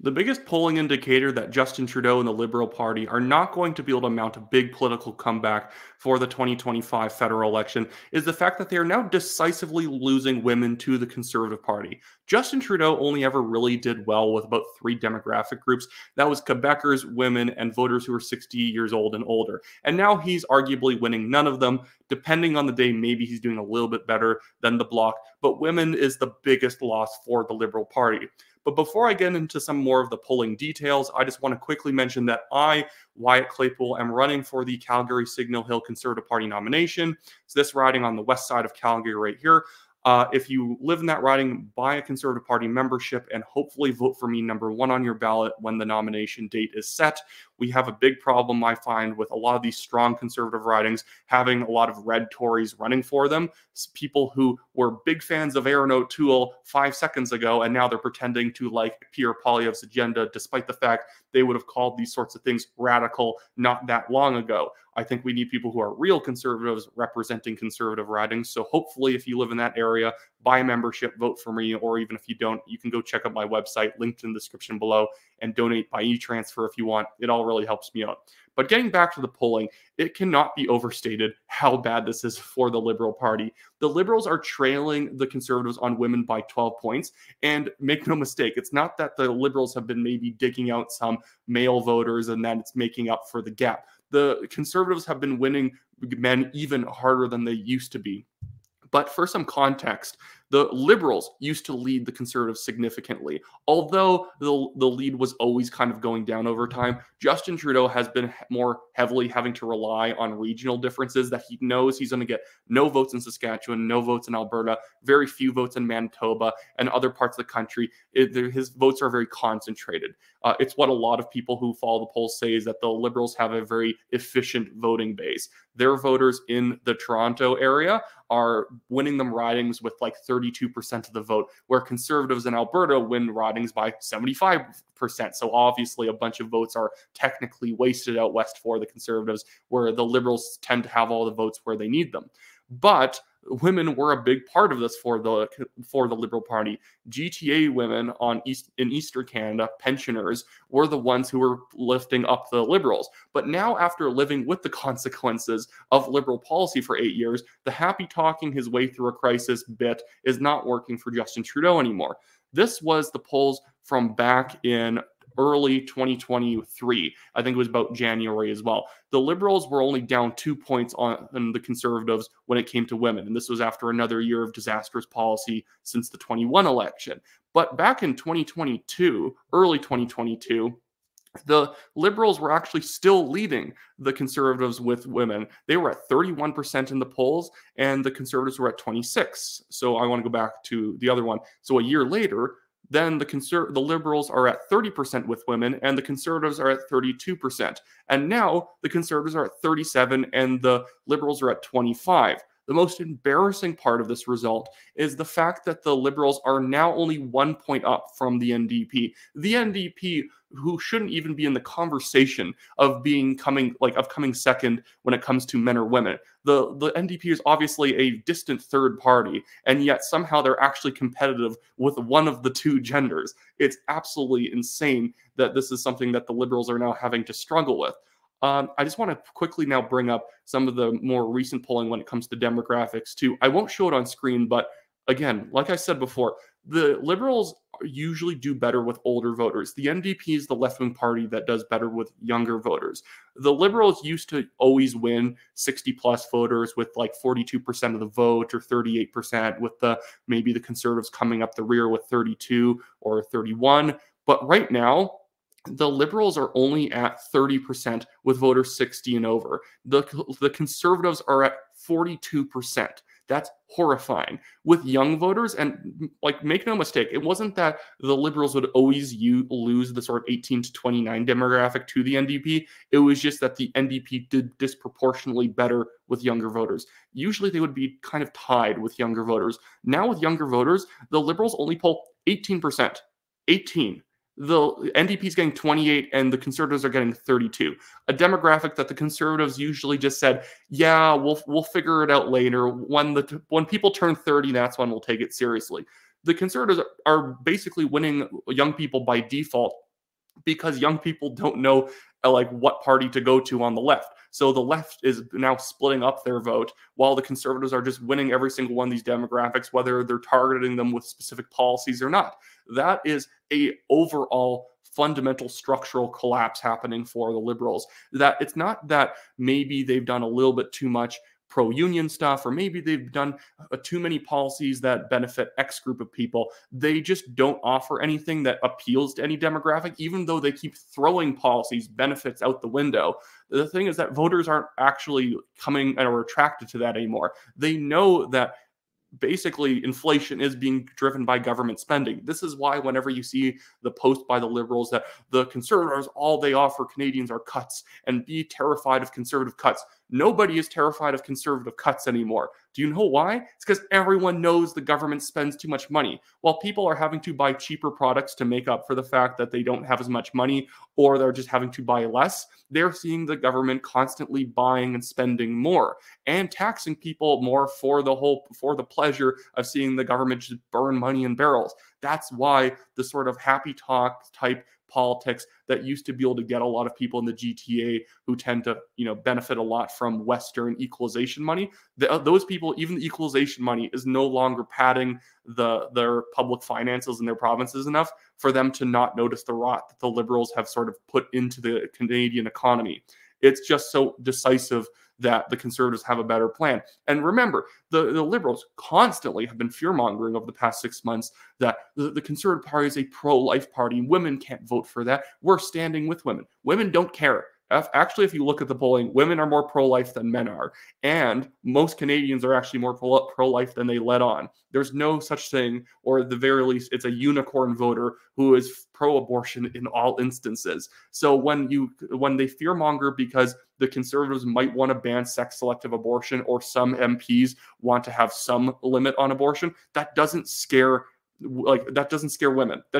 The biggest polling indicator that Justin Trudeau and the Liberal Party are not going to be able to mount a big political comeback for the 2025 federal election is the fact that they are now decisively losing women to the Conservative Party. Justin Trudeau only ever really did well with about three demographic groups. That was Quebecers, women, and voters who are 60 years old and older. And now he's arguably winning none of them. Depending on the day, maybe he's doing a little bit better than the Bloc, but women is the biggest loss for the Liberal Party. But before I get into some more of the polling details, I just want to quickly mention that I, Wyatt Claypool, am running for the Calgary Signal Hill Conservative Party nomination. So this riding on the west side of Calgary right here. If you live in that riding, buy a Conservative Party membership and hopefully vote for me #1 on your ballot when the nomination date is set. We have a big problem, I find, with a lot of these strong Conservative ridings having a lot of red Tories running for them. People who were big fans of Aaron O'Toole 5 seconds ago, and now they're pretending to like Pierre Poilievre's agenda, despite the fact they would have called these sorts of things radical not that long ago. I think we need people who are real conservatives representing conservative ridings. So hopefully, if you live in that area, buy a membership, vote for me, or even if you don't, you can go check out my website, linked in the description below, and donate by e-transfer if you want. It all really helps me out. But getting back to the polling, it cannot be overstated how bad this is for the Liberal Party. The Liberals are trailing the Conservatives on women by 12 points. And make no mistake, it's not that the Liberals have been maybe digging out some male voters and then it's making up for the gap. The Conservatives have been winning men even harder than they used to be. But for some context, the Liberals used to lead the Conservatives significantly. Although the lead was always kind of going down over time, Justin Trudeau has been more heavily having to rely on regional differences that he knows he's going to get no votes in Saskatchewan, no votes in Alberta, very few votes in Manitoba and other parts of the country. His votes are very concentrated. It's what a lot of people who follow the polls say is that the Liberals have a very efficient voting base. Their voters in the Toronto area are winning them ridings with like 32% of the vote, where Conservatives in Alberta win ridings by 75%. So obviously a bunch of votes are technically wasted out west for the Conservatives, where the Liberals tend to have all the votes where they need them. But women were a big part of this for the Liberal Party. GTA women in Eastern Canada, pensioners, were the ones who were lifting up the Liberals. But now, after living with the consequences of Liberal policy for 8 years, the happy talking his way through a crisis bit is not working for Justin Trudeau anymore. This was the polls from back in early 2023. I think it was about January as well. The Liberals were only down 2 points on the Conservatives when it came to women. And this was after another year of disastrous policy since the 21 election. But back in 2022, early 2022, the Liberals were actually still leading the Conservatives with women. They were at 31% in the polls, and the Conservatives were at 26%. So I want to go back to the other one. So a year later, then the Liberals are at 30% with women, and the Conservatives are at 32%. And now the Conservatives are at 37%, and the Liberals are at 25%. The most embarrassing part of this result is the fact that the Liberals are now only 1 point up from the NDP. The NDP, who shouldn't even be in the conversation of coming second when it comes to men or women. The NDP is obviously a distant third party, and yet somehow they're actually competitive with one of the two genders. It's absolutely insane that this is something that the Liberals are now having to struggle with. I just want to quickly now bring up some of the more recent polling when it comes to demographics too. I won't show it on screen, but again, like I said before, the Liberals usually do better with older voters. The NDP is the left-wing party that does better with younger voters. The Liberals used to always win 60-plus voters with like 42% of the vote or 38%, with maybe the Conservatives coming up the rear with 32 or 31. But right now, the Liberals are only at 30% with voters 60 and over. The Conservatives are at 42%. That's horrifying. With young voters, and like, make no mistake, it wasn't that the Liberals would always lose the sort of 18 to 29 demographic to the NDP. It was just that the NDP did disproportionately better with younger voters. Usually they would be kind of tied with younger voters. Now with younger voters, the Liberals only poll 18%. 18. The NDP is getting 28 and the Conservatives are getting 32. A demographic that the Conservatives usually just said, yeah, we'll figure it out later. When people turn 30, that's when we'll take it seriously. The Conservatives are basically winning young people by default because young people don't know like what party to go to on the left. So the left is now splitting up their vote while the conservatives are just winning every single one of these demographics, whether they're targeting them with specific policies or not. That is a overall fundamental structural collapse happening for the liberals. That it's not that maybe they've done a little bit too much pro-union stuff, or maybe they've done too many policies that benefit X group of people. They just don't offer anything that appeals to any demographic, even though they keep throwing policies, benefits out the window. The thing is that voters aren't actually coming or attracted to that anymore. They know that basically inflation is being driven by government spending. This is why whenever you see the post by the liberals that the conservatives, all they offer Canadians are cuts and be terrified of conservative cuts. Nobody is terrified of conservative cuts anymore. Do you know why? It's because everyone knows the government spends too much money. While people are having to buy cheaper products to make up for the fact that they don't have as much money, or they're just having to buy less, they're seeing the government constantly buying and spending more and taxing people more for the pleasure of seeing the government just burn money in barrels. That's why the sort of happy talk type politics that used to be able to get a lot of people in the GTA who tend to, benefit a lot from Western equalization money. Those people, even the equalization money, is no longer padding their public finances in their provinces enough for them to not notice the rot that the liberals have sort of put into the Canadian economy. It's just so decisive that the conservatives have a better plan. And remember, the liberals constantly have been fear-mongering over the past 6 months that the Conservative Party is a pro-life party. Women can't vote for that. We're standing with women. Women don't care. Actually, if you look at the polling, women are more pro-life than men are. And most Canadians are actually more pro-life than they let on. There's no such thing, or at the very least, it's a unicorn voter who is pro-abortion in all instances. So when they fearmonger because the Conservatives might want to ban sex-selective abortion, or some MPs want to have some limit on abortion, that doesn't scare women. That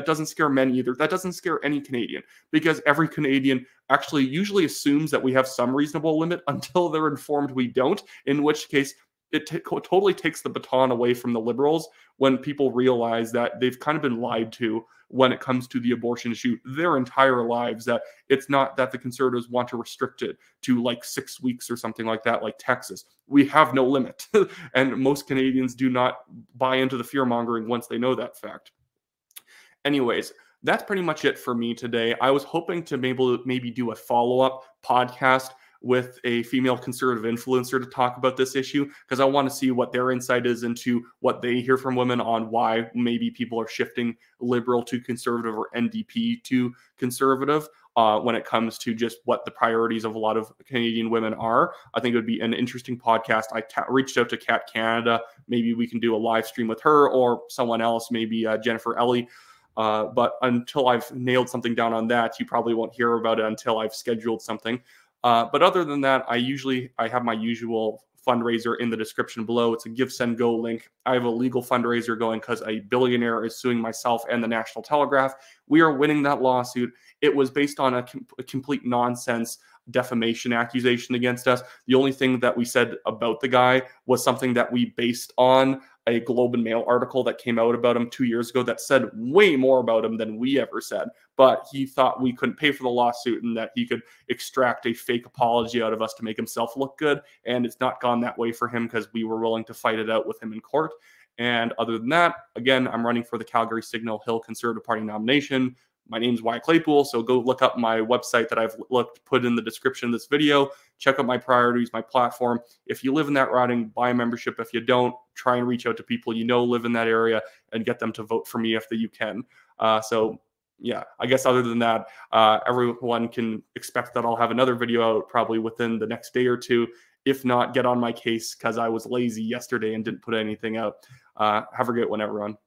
doesn't scare men either. That doesn't scare any Canadian, because every Canadian actually usually assumes that we have some reasonable limit until they're informed we don't, in which case it totally takes the baton away from the liberals when people realize that they've kind of been lied to when it comes to the abortion issue their entire lives, that it's not that the conservatives want to restrict it to like 6 weeks or something like that, like Texas. We have no limit. And most Canadians do not buy into the fear-mongering once they know that fact. Anyways, that's pretty much it for me today. I was hoping to maybe do a follow-up podcast with a female conservative influencer to talk about this issue, because I want to see what their insight is into what they hear from women on why maybe people are shifting liberal to conservative or NDP to conservative when it comes to just what the priorities of a lot of Canadian women are. I think it would be an interesting podcast. I reached out to Cat Canada. Maybe we can do a live stream with her or someone else, maybe Jennifer Ellie. But until I've nailed something down on that, you probably won't hear about it until I've scheduled something. But other than that, I have my usual fundraiser in the description below. It's a Give, Send, Go link. I have a legal fundraiser going because a billionaire is suing myself and the National Telegraph. We are winning that lawsuit. It was based on a complete nonsense defamation accusation against us. The only thing that we said about the guy was something that we based on a Globe and Mail article that came out about him 2 years ago that said way more about him than we ever said. But he thought we couldn't pay for the lawsuit and that he could extract a fake apology out of us to make himself look good. And it's not gone that way for him because we were willing to fight it out with him in court. And other than that, again, I'm running for the Calgary Signal Hill Conservative Party nomination. My name's Wyatt Claypool, so go look up my website that I've put in the description of this video. Check out my priorities, my platform. If you live in that riding, buy a membership. If you don't, try and reach out to people you know live in that area and get them to vote for me if you can. So yeah, I guess other than that, everyone can expect that I'll have another video out probably within the next day or two. If not, get on my case because I was lazy yesterday and didn't put anything out. Have a great one, everyone.